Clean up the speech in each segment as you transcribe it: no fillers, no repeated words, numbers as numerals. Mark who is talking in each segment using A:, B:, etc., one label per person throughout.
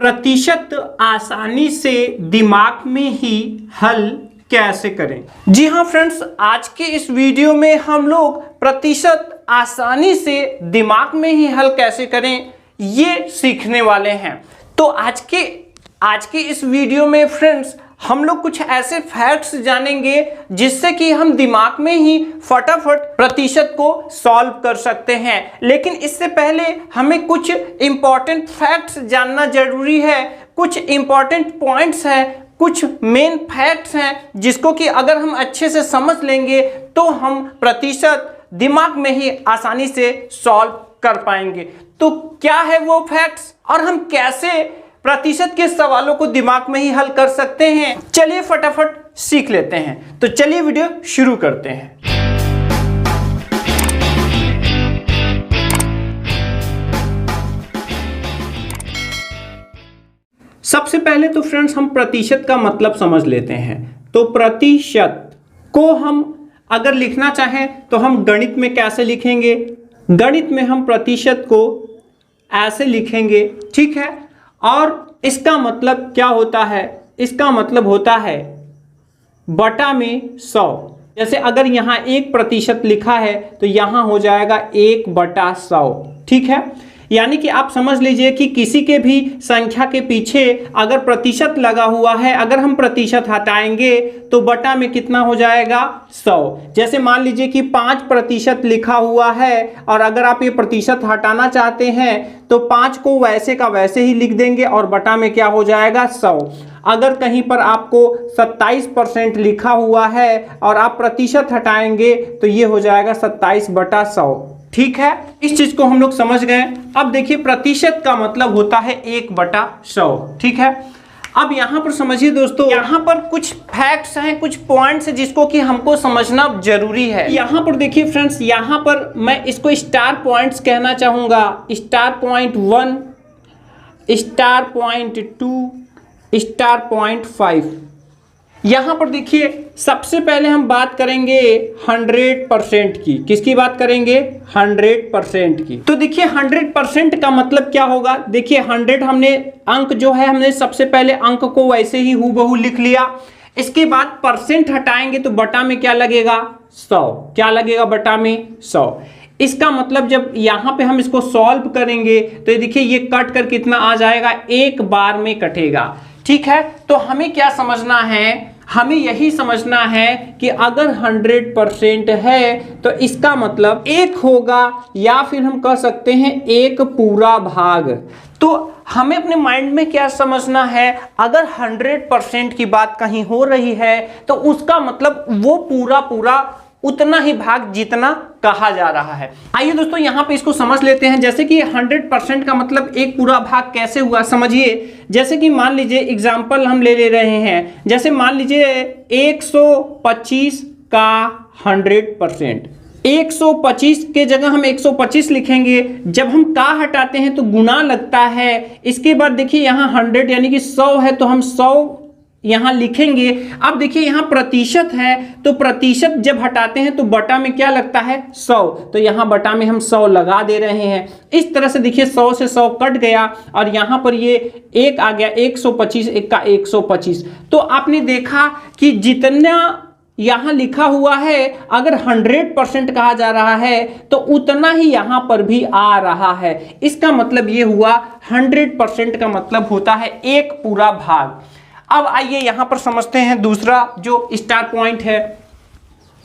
A: प्रतिशत आसानी से दिमाग में ही हल कैसे करें। जी हाँ फ्रेंड्स, आज के इस वीडियो में हम लोग प्रतिशत आसानी से दिमाग में ही हल कैसे करें ये सीखने वाले हैं। तो आज के इस वीडियो में फ्रेंड्स हम लोग कुछ ऐसे फैक्ट्स जानेंगे जिससे कि हम दिमाग में ही फटाफट प्रतिशत को सॉल्व कर सकते हैं। लेकिन इससे पहले हमें कुछ इंपॉर्टेंट फैक्ट्स जानना जरूरी है, कुछ इंपॉर्टेंट पॉइंट्स हैं, कुछ मेन फैक्ट्स हैं जिसको कि अगर हम अच्छे से समझ लेंगे तो हम प्रतिशत दिमाग में ही आसानी से सॉल्व कर पाएंगे। तो क्या है वो फैक्ट्स और हम कैसे प्रतिशत के सवालों को दिमाग में ही हल कर सकते हैं, चलिए फटाफट सीख लेते हैं। तो चलिए वीडियो शुरू करते हैं। सबसे पहले तो फ्रेंड्स हम प्रतिशत का मतलब समझ लेते हैं। तो प्रतिशत को हम अगर लिखना चाहें तो हम गणित में कैसे लिखेंगे? गणित में हम प्रतिशत को ऐसे लिखेंगे, ठीक है। और इसका मतलब क्या होता है? इसका मतलब होता है बटा में 100। जैसे अगर यहाँ 1% लिखा है तो यहाँ हो जाएगा 1/100, ठीक है। यानी कि आप समझ लीजिए कि किसी के भी संख्या के पीछे अगर प्रतिशत लगा हुआ है, अगर हम प्रतिशत हटाएंगे तो बटा में कितना हो जाएगा? 100। जैसे मान लीजिए कि 5% लिखा हुआ है और अगर आप ये प्रतिशत हटाना चाहते हैं तो 5 को वैसे का वैसे ही लिख देंगे और बटा में क्या हो जाएगा? 100। अगर कहीं पर आपको 27% लिखा हुआ है और आप प्रतिशत हटाएंगे तो ये हो जाएगा 27/100, ठीक है। इस चीज को हम लोग समझ गए। अब देखिए प्रतिशत का मतलब होता है 1/100, ठीक है। अब यहां पर समझिए दोस्तों, यहां पर कुछ फैक्ट्स हैं, कुछ पॉइंट्स हैं जिसको कि हमको समझना जरूरी है। यहां पर देखिए फ्रेंड्स, यहां पर मैं इसको स्टार पॉइंट्स कहना चाहूंगा। Star point 1, star point 2, star point 5। यहां पर देखिए सबसे पहले हम बात करेंगे 100% की। किसकी बात करेंगे? 100% की। तो देखिए 100% का मतलब क्या होगा? देखिए 100 हमने अंक जो है हमने सबसे पहले अंक को वैसे ही हूबहू लिख लिया। इसके बाद परसेंट हटाएंगे तो बटा में क्या लगेगा? 100। क्या लगेगा बटा में? 100। इसका मतलब जब यहाँ पे हम इसको सॉल्व करेंगे तो देखिए ये कट कर कितना आ जाएगा? एक बार में कटेगा, ठीक है। तो हमें क्या समझना है? हमें यही समझना है कि अगर 100% है तो इसका मतलब 1 होगा या फिर हम कह सकते हैं 1 पूरा भाग। तो हमें अपने माइंड में क्या समझना है? अगर 100% की बात कहीं हो रही है तो उसका मतलब वो पूरा उतना ही भाग जितना कहा जा रहा है। आइए दोस्तों यहाँ पे इसको समझ लेते हैं। जैसे कि 100% का मतलब 1 पूरा भाग कैसे हुआ समझिए। जैसे कि मान लीजिए एग्जाम्पल हम ले रहे हैं। जैसे मान लीजिए 125 का 100%, 125 के जगह हम 125 लिखेंगे। जब हम का हटाते हैं तो गुना लगता है। इसके बाद देखिए यहाँ 100 यानी कि 100 है तो हम 100 यहां लिखेंगे। अब देखिए यहां प्रतिशत है तो प्रतिशत जब हटाते हैं तो बटा में क्या लगता है? 100। तो यहां बटा में हम 100 लगा दे रहे हैं। इस तरह से देखिए 100 से 100 कट गया और यहां पर ये 1 आ गया, 125, 1 का 125। तो आपने देखा कि जितना यहां लिखा हुआ है अगर 100% कहा जा रहा है तो उतना ही यहां पर भी आ रहा है। इसका मतलब ये हुआ 100% का मतलब होता है 1 पूरा भाग। अब आइए यहां पर समझते हैं दूसरा जो स्टार पॉइंट है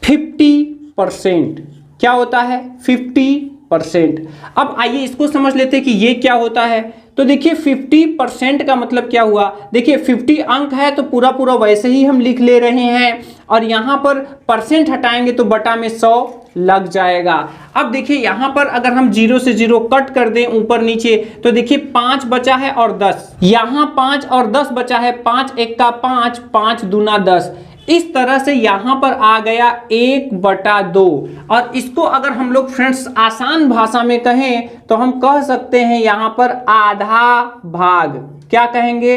A: 50%। क्या होता है? 50%। अब आइए इसको समझ लेते हैं कि ये क्या होता है। तो देखिए 50% का मतलब क्या हुआ? देखिए 50 अंक है तो पूरा वैसे ही हम लिख ले रहे हैं और यहां पर परसेंट हटाएंगे तो बटा में 100 लग जाएगा। अब देखिए यहां पर अगर हम 0 से 0 कट कर दें ऊपर नीचे तो देखिए 5 बचा है और 10, यहां 5 और 10 बचा है। 5 1 का 5, 5 दूना 10। इस तरह से यहां पर आ गया 1/2। और इसको अगर हम लोग फ्रेंड्स आसान भाषा में कहें तो हम कह सकते हैं यहां पर आधा भाग। क्या कहेंगे?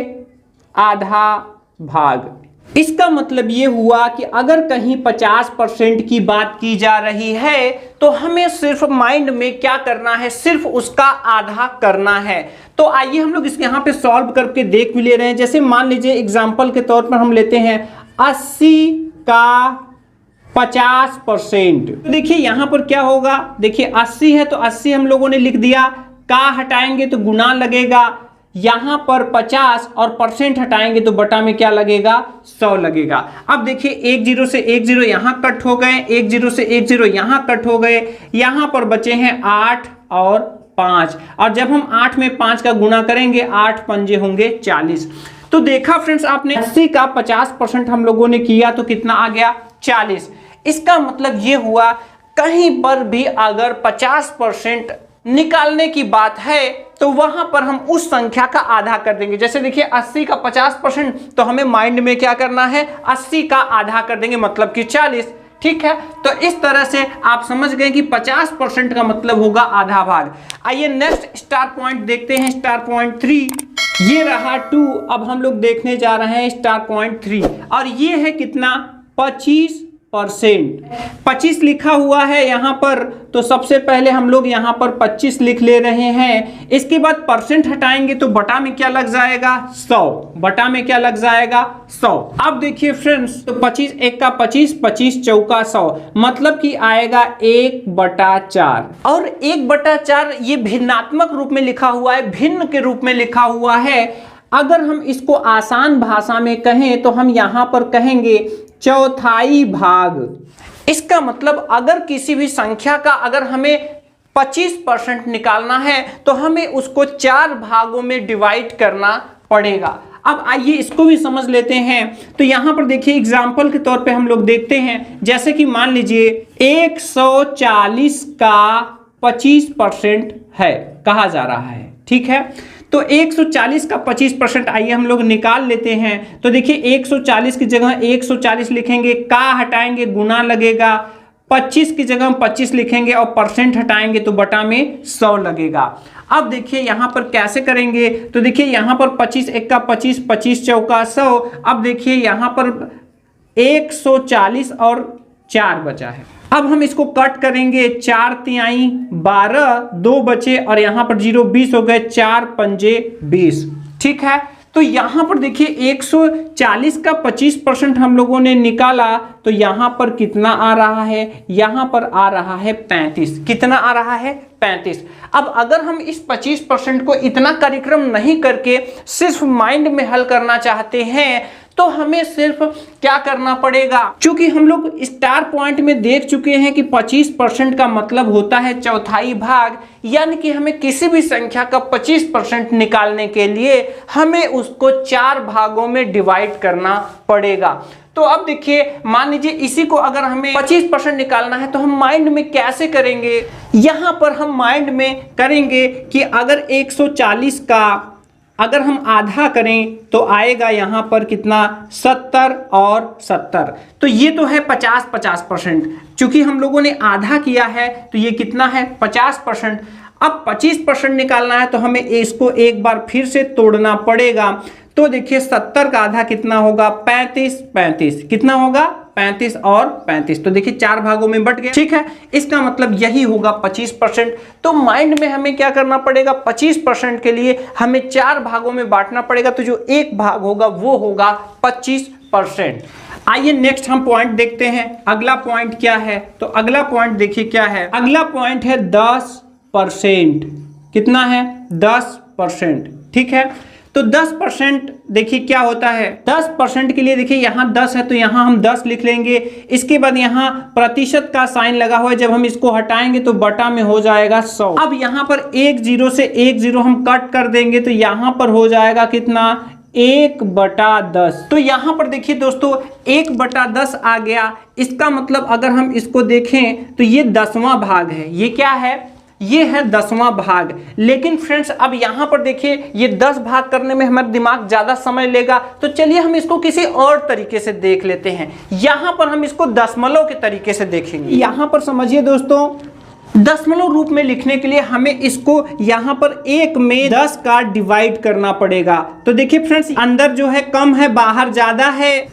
A: आधा भाग। इसका मतलब ये हुआ कि अगर कहीं 50% की बात की जा रही है तो हमें सिर्फ माइंड में क्या करना है, सिर्फ उसका आधा करना है। तो आइए हम लोग इसके यहाँ पे सॉल्व करके देख भी ले रहे हैं। जैसे मान लीजिए एग्जाम्पल के तौर पर हम लेते हैं 80 का 50%। तो देखिए यहाँ पर क्या होगा, देखिए 80 है तो 80 हम लोगों ने लिख दिया, का हटाएंगे तो गुना लगेगा, यहां पर 50 और परसेंट हटाएंगे तो बटा में क्या लगेगा, 100 लगेगा। अब देखिए 1 0 से 1 0 यहां कट हो गए, 1 0 से 1 0 यहां कट हो गए, यहां पर बचे हैं 8 और 5, और जब हम 8 में 5 का गुना करेंगे 8 पंजे होंगे 40। तो देखा फ्रेंड्स आपने, 80 का 50% हम लोगों ने किया तो कितना आ गया, 40। इसका मतलब ये हुआ कहीं पर भी अगर 50% निकालने की बात है तो वहां पर हम उस संख्या का आधा कर देंगे। जैसे देखिए 80 का 50% तो हमें माइंड में क्या करना है, 80 का आधा कर देंगे, मतलब कि 40। ठीक है, तो इस तरह से आप समझ गए कि 50% का मतलब होगा आधा भाग। आइए नेक्स्ट स्टार पॉइंट देखते हैं, स्टार पॉइंट 3। ये रहा 2, अब हम लोग देखने जा रहे हैं स्टार पॉइंट 3, और ये है कितना, 25%। 25 लिखा हुआ है यहाँ पर, तो सबसे पहले हम लोग यहाँ पर 25 लिख ले रहे हैं। इसके बाद परसेंट हटाएंगे तो बटा में क्या लग जाएगा, 100। बटा में क्या लग जाएगा, 100। अब देखिए फ्रेंड्स, तो 25 1 का 25, 25 चौका 100, मतलब कि आएगा 1/4। और 1/4 ये भिन्नात्मक रूप में लिखा हुआ है, भिन्न के रूप में लिखा हुआ है। अगर हम इसको आसान भाषा में कहें तो हम यहाँ पर कहेंगे चौथाई भाग। इसका मतलब अगर किसी भी संख्या का अगर हमें 25% निकालना है तो हमें उसको 4 भागों में डिवाइड करना पड़ेगा। अब आइए इसको भी समझ लेते हैं। तो यहां पर देखिए एग्जाम्पल के तौर पे हम लोग देखते हैं, जैसे कि मान लीजिए 140 का 25% है कहा जा रहा है। ठीक है, तो 140 का 25% आइए हम लोग निकाल लेते हैं। तो देखिए 140 की जगह 140 लिखेंगे, का हटाएंगे गुना लगेगा, 25 की जगह हम 25 लिखेंगे और परसेंट हटाएंगे तो बटा में 100 लगेगा। अब देखिए यहां पर कैसे करेंगे, तो देखिए यहां पर 25 1 का 25, 25 चौका 100। अब देखिए यहां पर 140 और 4 बचा है। अब हम इसको कट करेंगे, 4 तिहाई 12, 2 बचे और यहां पर 0 20 हो गए, 4 पंजे 20। ठीक है, तो यहां पर देखिए 140 का 25% हम लोगों ने निकाला, तो यहां पर कितना आ रहा है, यहां पर आ रहा है 35। कितना आ रहा है, 35। अब अगर हम इस 25% को इतना कार्यक्रम नहीं करके सिर्फ माइंड में हल करना चाहते हैं तो हमें सिर्फ क्या करना पड़ेगा, क्योंकि हम लोग स्टार पॉइंट में देख चुके हैं कि 25% का मतलब होता है चौथाई भाग, यानी कि हमें किसी भी संख्या का 25% निकालने के लिए हमें उसको 4 भागों में डिवाइड करना पड़ेगा। तो अब देखिए मान लीजिए इसी को अगर हमें 25% निकालना है तो हम माइंड में कैसे करेंगे, यहां पर हम माइंड में करेंगे कि अगर 140 का अगर हम आधा करें तो आएगा यहाँ पर कितना, 70 और 70। तो ये तो है 50%। चूंकि हम लोगों ने आधा किया है तो ये कितना है, 50%। अब 25% निकालना है तो हमें इसको एक बार फिर से तोड़ना पड़ेगा। तो देखिए 70 का आधा कितना होगा, 35, 35 कितना होगा, 35 और 35। तो देखिए 4 भागों में बट गया। ठीक है, इसका मतलब यही होगा 25%। तो माइंड में हमें क्या करना पड़ेगा, 25% के लिए हमें 4 भागों में बांटना पड़ेगा। तो जो एक भाग होगा वो होगा 25%। आइए नेक्स्ट हम पॉइंट देखते हैं। अगला पॉइंट क्या है, तो अगला पॉइंट देखिए क्या है, अगला पॉइंट है 10%। कितना है, 10%। ठीक है, तो 10% देखिए क्या होता है, 10% के लिए देखिए यहाँ 10 है तो यहाँ हम 10 लिख लेंगे। इसके बाद यहाँ प्रतिशत का साइन लगा हुआ है, जब हम इसको हटाएंगे तो बटा में हो जाएगा 100। अब यहाँ पर 1 0 से 1 0 हम कट कर देंगे तो यहाँ पर हो जाएगा कितना, 1/10। तो यहाँ पर देखिए दोस्तों 1/10 आ गया। इसका मतलब अगर हम इसको देखें तो ये 10वां भाग है। ये क्या है, ये है 10वां भाग। लेकिन फ्रेंड्स अब यहाँ पर देखिए ये 10 भाग करने में हमारा दिमाग ज़्यादा समय लेगा, तो चलिए हम इसको किसी और तरीके से देख लेते हैं। यहाँ पर हम इसको दशमलव के तरीके से देखेंगे। यहाँ पर समझिए दोस्तों, दशमलव रूप में लिखने के लिए हमें इसको यहाँ पर 1 में 10 का डिवाइड करना पड़ेगा। तो देखिए फ्रेंड्स अंदर जो है कम है, बाहर ज़्यादा है,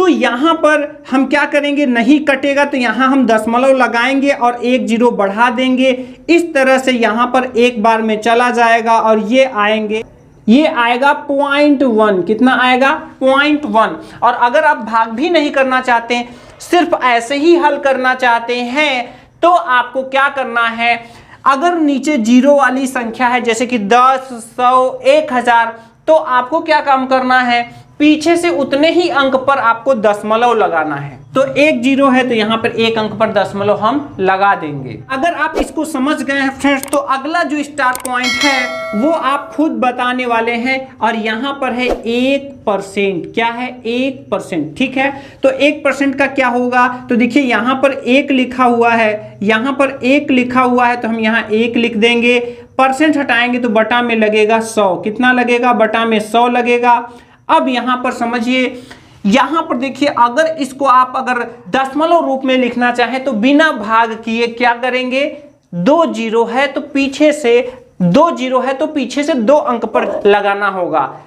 A: तो यहाँ पर हम क्या करेंगे, नहीं कटेगा तो यहाँ हम दशमलव लगाएंगे और एक जीरो बढ़ा देंगे। इस तरह से यहाँ पर एक बार में चला जाएगा और ये आएंगे, ये आएगा 0.1। कितना आएगा? 0.1। और अगर आप भाग भी नहीं करना चाहते हैं, सिर्फ ऐसे ही हल करना चाहते हैं, तो आपको क्या करना है, अगर नीचे जीरो वाली संख्या है जैसे कि 10, 100, 1000, तो आपको क्या काम करना है, पीछे से उतने ही अंक पर आपको दशमलव लगाना है। तो एक जीरो है तो यहाँ पर एक अंक पर दशमलव हम लगा देंगे। अगर आप इसको समझ गए हैं फ्रेंड्स, तो अगला जो स्टार पॉइंट है वो आप खुद बताने वाले हैं, और यहाँ पर है 1%। क्या है? 1%। ठीक है, तो 1% का क्या होगा, तो देखिए यहाँ पर 1 लिखा हुआ है, यहाँ पर 1 लिखा हुआ है, तो हम यहाँ 1 लिख देंगे। परसेंट हटाएंगे तो बटा में लगेगा 100। कितना लगेगा? बटा में 100 लगेगा। अब यहां पर समझिए, यहां पर देखिए, अगर इसको आप अगर दशमलव रूप में लिखना चाहें तो बिना भाग किए क्या करेंगे, 2 जीरो है तो पीछे से 2 जीरो है तो पीछे से 2 अंक पर लगाना होगा,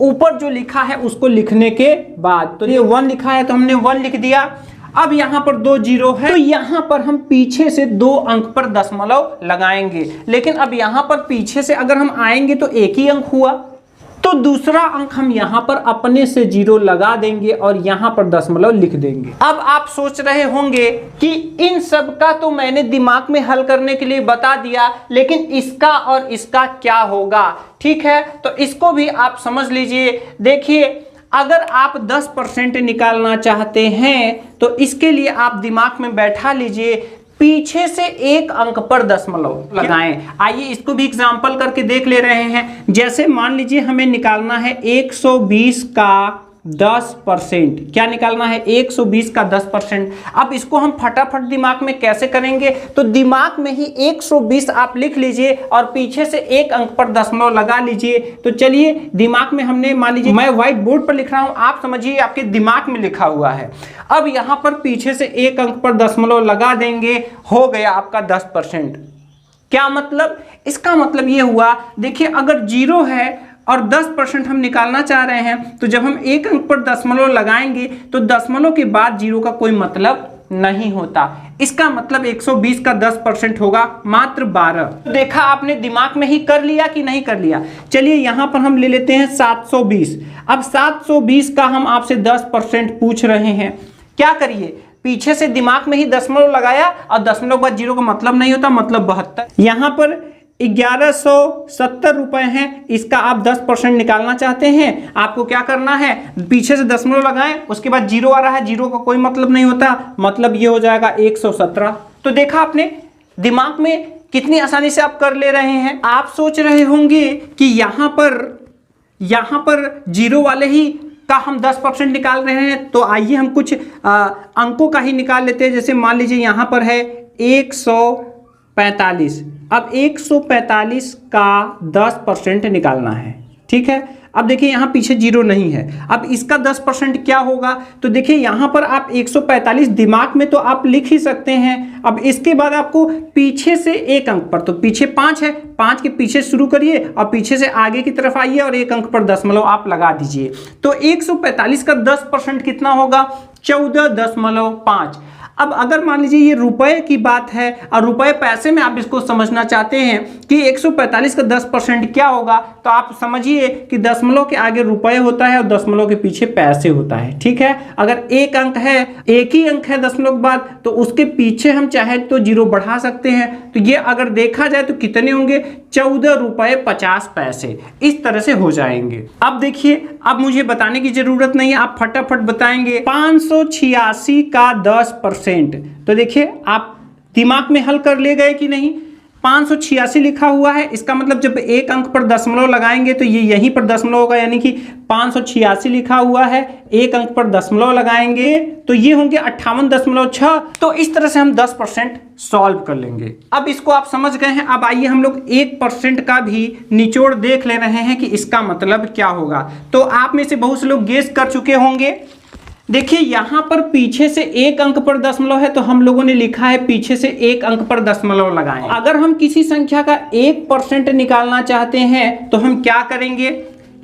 A: ऊपर जो लिखा है उसको लिखने के बाद। तो ये 1 लिखा है तो हमने 1 लिख दिया। अब यहां पर 2 जीरो है तो यहां पर हम पीछे से 2 अंक पर दशमलव लगाएंगे। लेकिन अब यहां पर पीछे से अगर हम आएंगे तो एक ही अंक हुआ, तो दूसरा अंक हम यहां पर अपने से जीरो लगा देंगे और यहां पर दशमलव लिख देंगे। अब आप सोच रहे होंगे कि इन सब का तो मैंने दिमाग में हल करने के लिए बता दिया, लेकिन इसका और इसका क्या होगा? ठीक है, तो इसको भी आप समझ लीजिए। देखिए, अगर आप 10% निकालना चाहते हैं तो इसके लिए आप दिमाग में बैठा लीजिए, पीछे से एक अंक पर दशमलव लगाएं। आइए इसको भी एग्जांपल करके देख ले रहे हैं। जैसे मान लीजिए हमें निकालना है 120 का 10%। क्या निकालना है? 120 का 10%। अब इसको हम फटाफट दिमाग में कैसे करेंगे, तो दिमाग में ही 120 आप लिख लीजिए और पीछे से एक अंक पर दशमलव लगा लीजिए। तो चलिए, दिमाग में हमने, मान लीजिए मैं व्हाइट बोर्ड पर लिख रहा हूं, आप समझिए आपके दिमाग में लिखा हुआ है। अब यहां पर पीछे से एक अंक पर दशमलव लगा देंगे, हो गया आपका 10%। क्या मतलब? इसका मतलब ये हुआ, देखिए अगर जीरो है और 10% हम निकालना चाह रहे हैं, तो जब हम एक अंक पर दशमलव लगाएंगे तो दशमलव के बाद जीरो का कोई मतलब नहीं होता। इसका मतलब 120 का 10% होगा मात्र 12। देखा आपने, दिमाग में ही कर लिया कि नहीं कर लिया? चलिए यहां पर हम ले लेते हैं 720। अब 720 का हम आपसे 10% पूछ रहे हैं। क्या करिए, पीछे से दिमाग में ही दशमलव लगाया और दशमलव के बाद जीरो का मतलब नहीं होता, मतलब 72। यहां पर 1170 रुपए हैं, इसका आप 10% निकालना चाहते हैं। आपको क्या करना है, पीछे से दशमलव लगाएं, उसके बाद जीरो आ रहा है, जीरो का कोई मतलब नहीं होता, मतलब ये हो जाएगा 117। तो देखा आपने, दिमाग में कितनी आसानी से आप कर ले रहे हैं। आप सोच रहे होंगे कि यहां पर जीरो वाले ही का हम 10% निकाल रहे हैं, तो आइए हम कुछ अंकों का ही निकाल लेते हैं। जैसे मान लीजिए यहां पर है 145। अब 145 का 10% निकालना है। ठीक है, अब देखिए यहाँ पीछे जीरो नहीं है, अब इसका 10% क्या होगा, तो देखिए यहाँ पर आप 145 दिमाग में तो आप लिख ही सकते हैं। अब इसके बाद आपको पीछे से एक अंक पर, तो पीछे 5 है, 5 के पीछे शुरू करिए और पीछे से आगे की तरफ आइए और एक अंक पर दशमलव आप लगा दीजिए। तो 145 का 10% कितना होगा? 14.5। अब अगर मान लीजिए ये रुपए की बात है और रुपए पैसे में आप इसको समझना चाहते हैं कि 145 का 10% क्या होगा, तो आप समझिए कि दशमलव के आगे रुपए होता है और दशमलव के पीछे पैसे होता है। ठीक है, अगर एक अंक है, एक ही अंक है दशमलव के बाद, तो उसके पीछे हम चाहे तो जीरो बढ़ा सकते हैं। तो ये अगर देखा जाए तो कितने होंगे? 14 रुपए 50 पैसे। इस तरह से हो जाएंगे। अब देखिए, अब मुझे बताने की जरूरत नहीं है, आप फटाफट बताएंगे। 586 का 10%। तो देखिए आप दिमाग में हल कर ले गए कि नहीं? 586 लिखा हुआ है, इसका मतलब जब एक अंक पर दशमलव लगाएंगे तो ये यहीं पर दशमलव होगा, यानी कि 586 लिखा हुआ है, एक अंक पर दशमलव लगाएंगे तो ये होंगे 58.6। तो इस तरह से हम 10% सॉल्व कर लेंगे। अब इसको आप समझ गए हैं। अब आइए हम लोग 1% का भी निचोड़ देख ले रहे हैं कि इसका मतलब क्या होगा। तो आप में से बहुत से लोग गेस कर चुके होंगे। देखिए यहां पर पीछे से एक अंक पर दशमलव है, तो हम लोगों ने लिखा है पीछे से एक अंक पर दशमलव लगाएं। अगर हम किसी संख्या का 1% निकालना चाहते हैं तो हम क्या करेंगे?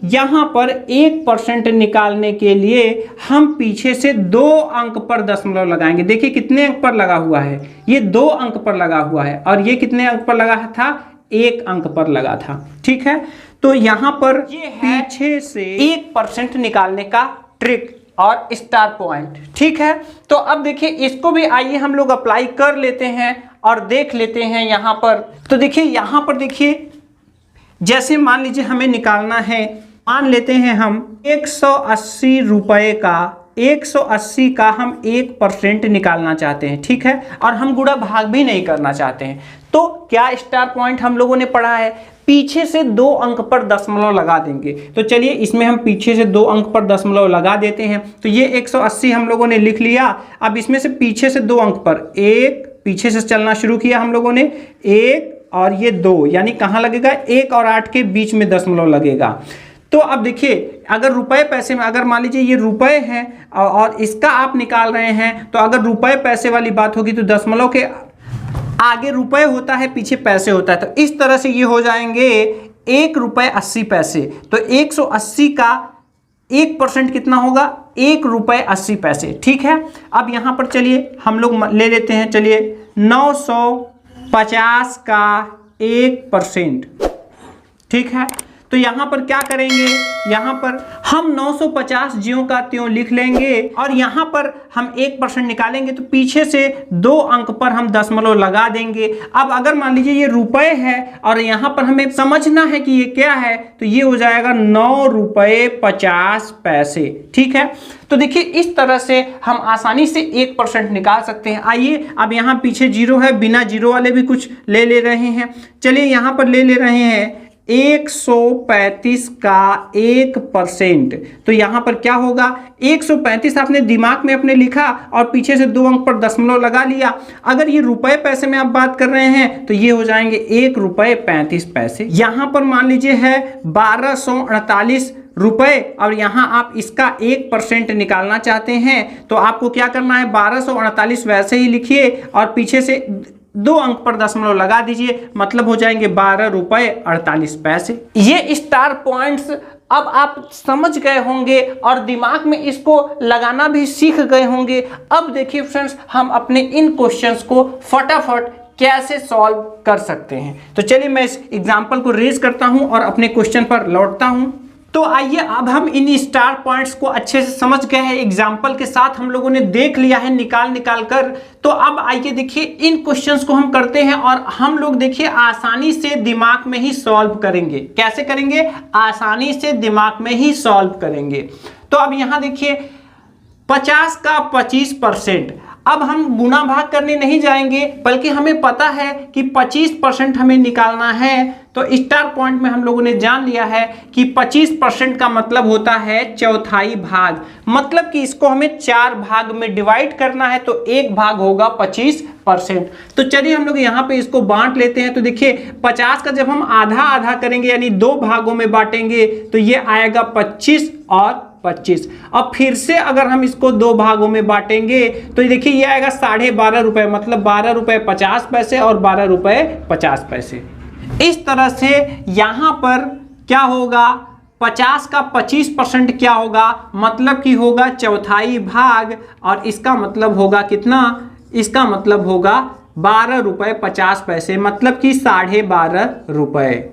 A: यहाँ पर 1% निकालने के लिए हम पीछे से 2 अंक पर दशमलव लगाएंगे। देखिए कितने अंक पर लगा हुआ है, ये 2 अंक पर लगा हुआ है और ये कितने अंक पर लगा था, 1 अंक पर लगा था। ठीक है, तो यहाँ पर ये है पीछे से 1% निकालने का ट्रिक और स्टार पॉइंट। ठीक है, तो अब देखिए इसको भी आइए हम लोग अप्लाई कर लेते हैं और देख लेते हैं यहाँ पर। तो देखिए यहाँ पर देखिए, जैसे मान लीजिए हमें निकालना है, मान लेते हैं हम 180 रुपये का, 180 का हम 1% निकालना चाहते हैं। ठीक है, और हम गुणा भाग भी नहीं करना चाहते हैं। तो क्या स्टार पॉइंट हम लोगों ने पढ़ा है, पीछे से 2 अंक पर दशमलव लगा देंगे। तो चलिए इसमें हम पीछे से 2 अंक पर दशमलव लगा देते हैं। तो ये 180 हम लोगों ने लिख लिया। अब इसमें से पीछे से 2 अंक पर, 1 पीछे से चलना शुरू किया हम लोगों ने, 1 और ये 2, यानी कहाँ लगेगा, 1 और 8 के बीच में दशमलव लगेगा। तो अब देखिए अगर रुपए पैसे में, अगर मान लीजिए ये रुपए हैं और इसका आप निकाल रहे हैं, तो अगर रुपए पैसे वाली बात होगी तो दशमलव के आगे रुपए होता है, पीछे पैसे होता है। तो इस तरह से ये हो जाएंगे 1 रुपये 80 पैसे। तो 180 का 1% कितना होगा, 1 रुपये 80 पैसे। ठीक है, अब यहाँ पर चलिए हम लोग ले लेते हैं, चलिए 950 का 1%। ठीक है, तो यहाँ पर क्या करेंगे, यहाँ पर हम 950 ज्यों का त्यों लिख लेंगे और यहाँ पर हम 1% निकालेंगे। तो पीछे से 2 अंक पर हम दशमलव लगा देंगे। अब अगर मान लीजिए ये रुपए है और यहाँ पर हमें समझना है कि ये क्या है, तो ये हो जाएगा 9 रुपये 50 पैसे। ठीक है, तो देखिए इस तरह से हम आसानी से 1% निकाल सकते हैं। आइए अब यहाँ पीछे जीरो है, बिना जीरो वाले भी कुछ ले रहे हैं। चलिए यहाँ पर ले रहे हैं 135 का 1%। तो यहाँ पर क्या होगा, 135 आपने दिमाग में अपने लिखा और पीछे से 2 अंक पर दशमलव लगा लिया। अगर ये रुपए पैसे में आप बात कर रहे हैं तो ये हो जाएंगे 1 रुपये 35 पैसे। यहाँ पर मान लीजिए है 1248 रुपए और यहाँ आप इसका 1% निकालना चाहते हैं। तो आपको क्या करना है, 1248 वैसे ही लिखिए और पीछे से 2 अंक पर दशमलव लगा दीजिए, मतलब हो जाएंगे 12 रुपये 48 पैसे। ये स्टार पॉइंट्स अब आप समझ गए होंगे और दिमाग में इसको लगाना भी सीख गए होंगे। अब देखिए फ्रेंड्स, हम अपने इन क्वेश्चंस को फटाफट कैसे सॉल्व कर सकते हैं। तो चलिए मैं इस एग्जाम्पल को रेज करता हूं और अपने क्वेश्चन पर लौटता हूं। तो आइए अब हम इन स्टार पॉइंट्स को अच्छे से समझ गए हैं, एग्जाम्पल के साथ हम लोगों ने देख लिया है निकाल कर। तो अब आइए देखिए इन क्वेश्चंस को हम करते हैं और हम लोग देखिए आसानी से दिमाग में ही सॉल्व करेंगे। कैसे करेंगे, आसानी से दिमाग में ही सॉल्व करेंगे। तो अब यहाँ देखिए 50 का 25%। अब हम गुणा भाग करने नहीं जाएंगे, बल्कि हमें पता है कि 25% हमें निकालना है। तो स्टार पॉइंट में हम लोगों ने जान लिया है कि 25% का मतलब होता है चौथाई भाग, मतलब कि इसको हमें 4 भाग में डिवाइड करना है। तो 1 भाग होगा 25%। तो चलिए हम लोग यहाँ पे इसको बांट लेते हैं। तो देखिए 50 का जब हम आधा आधा करेंगे यानी 2 भागों में बांटेंगे तो ये आएगा 25 और 25। अब फिर से अगर हम इसको 2 भागों में बांटेंगे तो देखिए ये आएगा 12.5 रुपए, मतलब 12 रुपये 50 पैसे और 12 रुपये 50 पैसे। इस तरह से यहाँ पर क्या होगा, 50 का 25% क्या होगा, मतलब कि होगा चौथाई भाग और इसका मतलब होगा कितना, इसका मतलब होगा 12 रुपये 50 पैसे, मतलब कि 12.5 रुपए।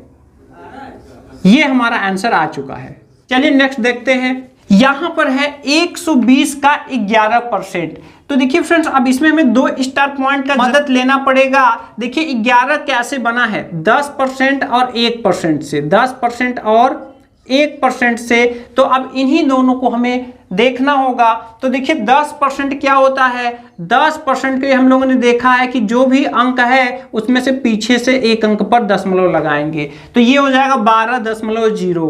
A: ये हमारा आंसर आ चुका है। चलिए नेक्स्ट देखते हैं। यहां पर है 120 का 11%। तो देखिए फ्रेंड्स, अब इसमें हमें 2 स्टार पॉइंट का मदद लेना पड़ेगा। देखिए 11 कैसे बना है, 10% और 1% से, 10% और 1% से। तो अब इन्हीं दोनों को हमें देखना होगा। तो देखिए 10% क्या होता है, 10% के हम लोगों ने देखा है कि जो भी अंक है उसमें से पीछे से 1 अंक पर दशमलव लगाएंगे। तो ये हो जाएगा 12.0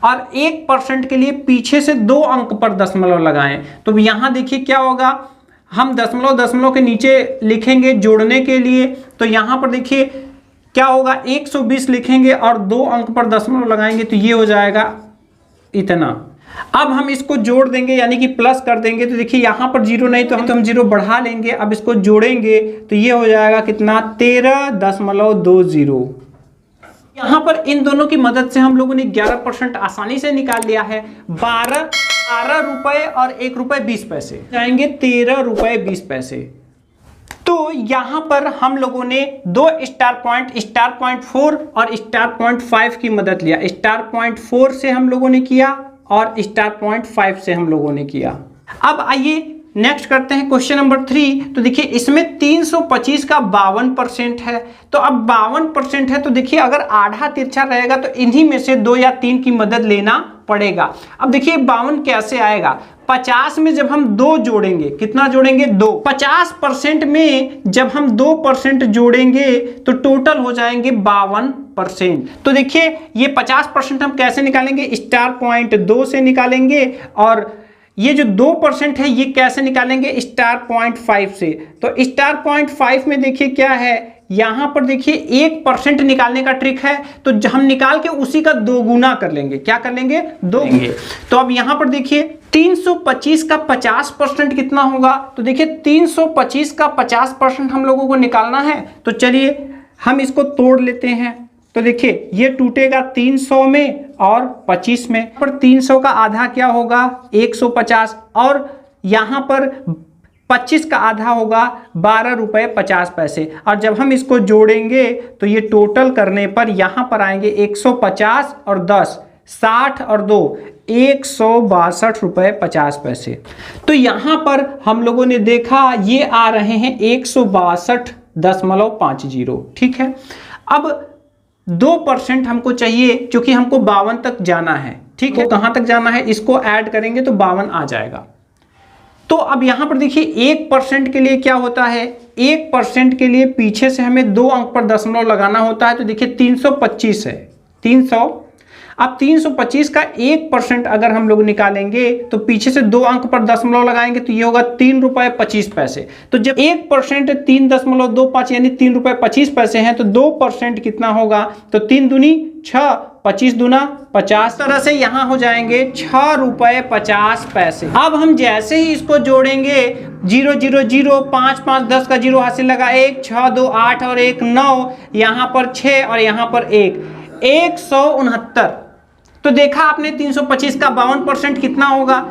A: और 1% के लिए पीछे से 2 अंक पर दशमलव लगाएं। तो यहाँ देखिए क्या होगा, हम दशमलव के नीचे लिखेंगे जोड़ने के लिए। तो यहाँ पर देखिए क्या होगा, 120 लिखेंगे और 2 अंक पर दशमलव लगाएंगे तो ये हो जाएगा इतना। अब हम इसको जोड़ देंगे यानी कि प्लस कर देंगे। तो देखिए यहाँ पर 0 नहीं तो हम 0 बढ़ा लेंगे। अब इसको जोड़ेंगे तो ये हो जाएगा कितना, 13.20। यहाँ पर इन दोनों की मदद से हम लोगों ने 11% आसानी से निकाल लिया है। 12 रुपए और 1 रुपए 20 पैसे जाएंगे 13 रुपए 20 पैसे। तो यहां पर हम लोगों ने दो स्टार पॉइंट 4 और स्टार पॉइंट 5 की मदद लिया। स्टार पॉइंट 4 से हम लोगों ने किया और स्टार पॉइंट 5 से हम लोगों ने किया। अब आइए नेक्स्ट करते हैं क्वेश्चन नंबर 3। तो देखिए इसमें 325 का 52% है। तो अब 52% है तो देखिए अगर आधा तिरछा रहेगा तो इन्हीं में से 2 या 3 की मदद लेना पड़ेगा। अब देखिए 52 कैसे आएगा। 50 में जब हम 2 जोड़ेंगे, कितना जोड़ेंगे 2। 50% में जब हम 2% जोड़ेंगे तो टोटल हो जाएंगे 52%। तो देखिए ये 50% हम कैसे निकालेंगे, स्टार पॉइंट 2 से निकालेंगे और ये जो 2% है ये कैसे निकालेंगे, स्टार पॉइंट 5 से। तो स्टार पॉइंट 5 में देखिए क्या है, यहां पर देखिए 1% निकालने का ट्रिक है। तो हम निकाल के उसी का 2 गुना कर लेंगे। क्या कर लेंगे, 2 लेंगे। तो अब यहां पर देखिए 325 का 50% कितना होगा। तो देखिए 325 का 50% हम लोगों को निकालना है। तो चलिए हम इसको तोड़ लेते हैं। तो देखिए ये टूटेगा 300 में और 25 में। पर 300 का आधा क्या होगा, 150 और यहां पर 25 का आधा होगा 12 रुपए 50 पैसे। और जब हम इसको जोड़ेंगे तो ये टोटल करने पर यहां पर आएंगे 150 और 10, 60 और 2, 162 रुपए 50 पैसे। तो यहां पर हम लोगों ने देखा ये आ रहे हैं 162.50। ठीक है। अब 2% हमको चाहिए क्योंकि हमको 52 तक जाना है। ठीक है, कहां तक जाना है, इसको ऐड करेंगे तो 52 आ जाएगा। तो अब यहां पर देखिए 1% के लिए क्या होता है, 1% के लिए पीछे से हमें 2 अंक पर दशमलव लगाना होता है। तो देखिए 325 है, 300। अब 325 का 1% अगर हम लोग निकालेंगे तो पीछे से 2 अंक पर दशमलव लगाएंगे तो ये होगा 3 रुपए 25 पैसे। तो जब 1% 3.25 यानी 3 रुपए 25 पैसे हैं तो 2% कितना होगा, तो 3 दूनी 6, 25 दूना 50। तरह से यहां हो जाएंगे 6 रुपए 50 पैसे। अब हम जैसे ही इसको जोड़ेंगे 0 0 0 5 5 10 का 0 हासिल लगा, 1 6 2 8 और 1 9, यहां पर 6 और यहां पर 169। तो देखा आपने 325 का 52% कितना होगा,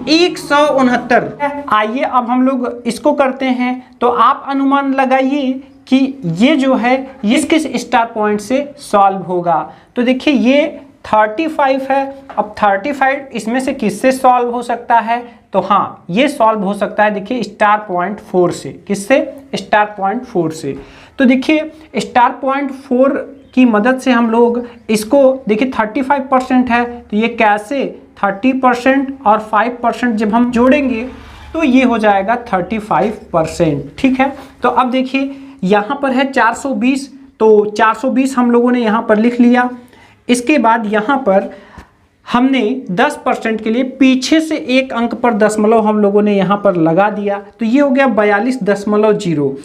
A: 169। आइए अब हम लोग इसको करते हैं। तो आप अनुमान लगाइए कि ये जो है ये किस स्टार पॉइंट से सॉल्व होगा। तो देखिए ये 35 है। अब 35 इसमें से किससे सॉल्व हो सकता है, तो हाँ ये सॉल्व हो सकता है देखिए स्टार पॉइंट 4 से। किससे, स्टार पॉइंट 4 से। तो देखिए स्टार पॉइंट 4 की मदद से हम लोग इसको देखिए 35% है तो ये कैसे 30% और 5% जब हम जोड़ेंगे तो ये हो जाएगा 35%। ठीक है। तो अब देखिए यहाँ पर है 420, तो 420 हम लोगों ने यहाँ पर लिख लिया। इसके बाद यहाँ पर हमने 10% के लिए पीछे से 1 अंक पर दशमलव हम लोगों ने यहाँ पर लगा दिया। तो ये हो गया 42.0।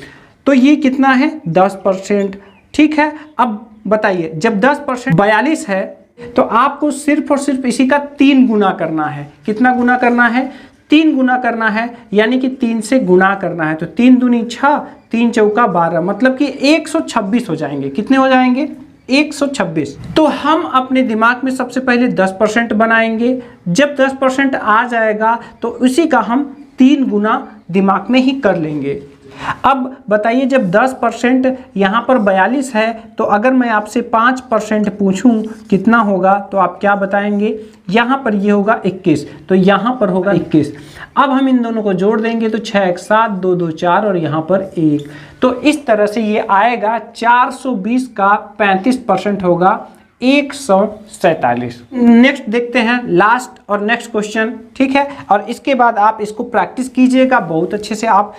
A: तो ये कितना है, 10%। ठीक है। अब बताइए जब 10% 42 है तो आपको सिर्फ और सिर्फ इसी का 3 गुना करना है। कितना गुना करना है, 3 गुना करना है, यानी कि 3 से गुना करना है। तो 3 दूनी 6, 3 चौका 12, मतलब कि 126 हो जाएंगे। कितने हो जाएंगे, 126। तो हम अपने दिमाग में सबसे पहले 10% बनाएंगे। जब 10% आ जाएगा तो उसी का हम 3 गुना दिमाग में ही कर लेंगे। अब बताइए जब 10% यहाँ पर 42 है तो अगर मैं आपसे 5% पूछूं कितना होगा तो आप क्या बताएंगे, यहाँ पर ये होगा 21, तो यहाँ पर होगा 21। अब हम इन दोनों को जोड़ देंगे तो 6 1 7 2 2 4 और यहाँ पर 1। तो इस तरह से ये आएगा 420 का 35% होगा 147। नेक्स्ट देखते हैं लास्ट और नेक्स्ट क्वेश्चन। ठीक है। और इसके बाद आप इसको प्रैक्टिस कीजिएगा, बहुत अच्छे से आप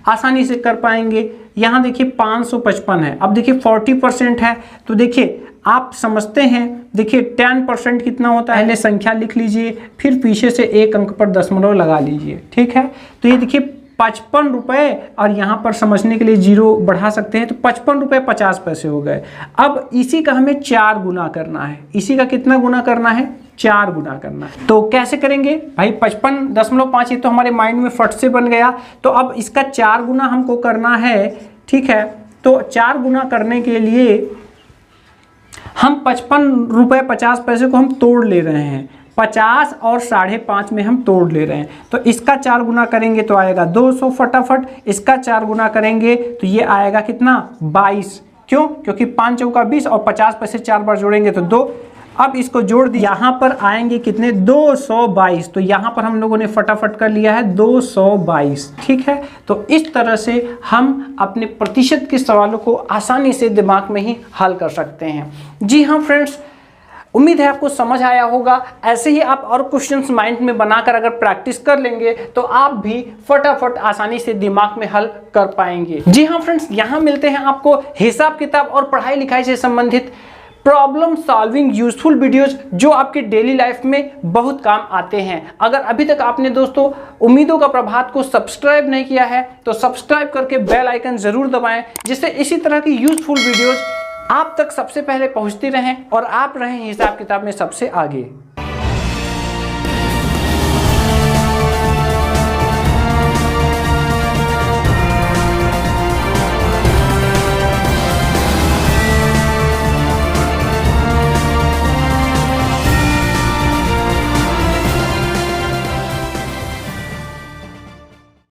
A: आसानी से कर पाएंगे। यहाँ देखिए 555 है। अब देखिए 40% है तो देखिए आप समझते हैं, देखिए 10% कितना होता है, पहले संख्या लिख लीजिए फिर पीछे से 1 अंक पर दशमलव लगा लीजिए। ठीक है। तो ये देखिए 55 रुपये और यहाँ पर समझने के लिए 0 बढ़ा सकते हैं तो 55 रुपये 50 पैसे हो गए। अब इसी का हमें 4 गुना करना है। इसी का कितना गुना करना है, 4 गुना करना है। तो कैसे करेंगे भाई, 55.5 ये तो हमारे माइंड में फट से बन गया। तो अब इसका 4 गुना हमको करना है। ठीक है। तो 4 गुना करने के लिए हम 55 रुपये 50 पैसे को हम तोड़ ले रहे हैं, 50 और 5.5 में हम तोड़ ले रहे हैं, तो इसका 4 गुना करेंगे तो आएगा 200 फटाफट, इसका 4 गुना करेंगे तो ये आएगा कितना 22। क्यों? क्योंकि 5 चौका 20 और 50 पैसे 4 बार जोड़ेंगे तो 2। अब इसको जोड़ दिया, यहाँ पर आएंगे कितने 222, तो यहाँ पर हम लोगों ने फटाफट कर लिया है 222। ठीक है, तो इस तरह से हम अपने प्रतिशत के सवालों को आसानी से दिमाग में ही हल कर सकते हैं। जी हाँ फ्रेंड्स, उम्मीद है आपको समझ आया होगा। ऐसे ही आप और क्वेश्चंस माइंड में बनाकर अगर प्रैक्टिस कर लेंगे तो आप भी फटाफट आसानी से दिमाग में हल कर पाएंगे। जी हाँ फ्रेंड्स, यहाँ मिलते हैं आपको हिसाब किताब और पढ़ाई लिखाई से संबंधित प्रॉब्लम सॉल्विंग यूजफुल वीडियोज जो आपके डेली लाइफ में बहुत काम आते हैं। अगर अभी तक आपने दोस्तों उम्मीदों का प्रभात को सब्सक्राइब नहीं किया है तो सब्सक्राइब करके बेल आइकन जरूर दबाएं, जिससे इसी तरह की यूजफुल वीडियोज आप तक सबसे पहले पहुंचती रहें और आप रहें हिसाब किताब में सबसे आगे।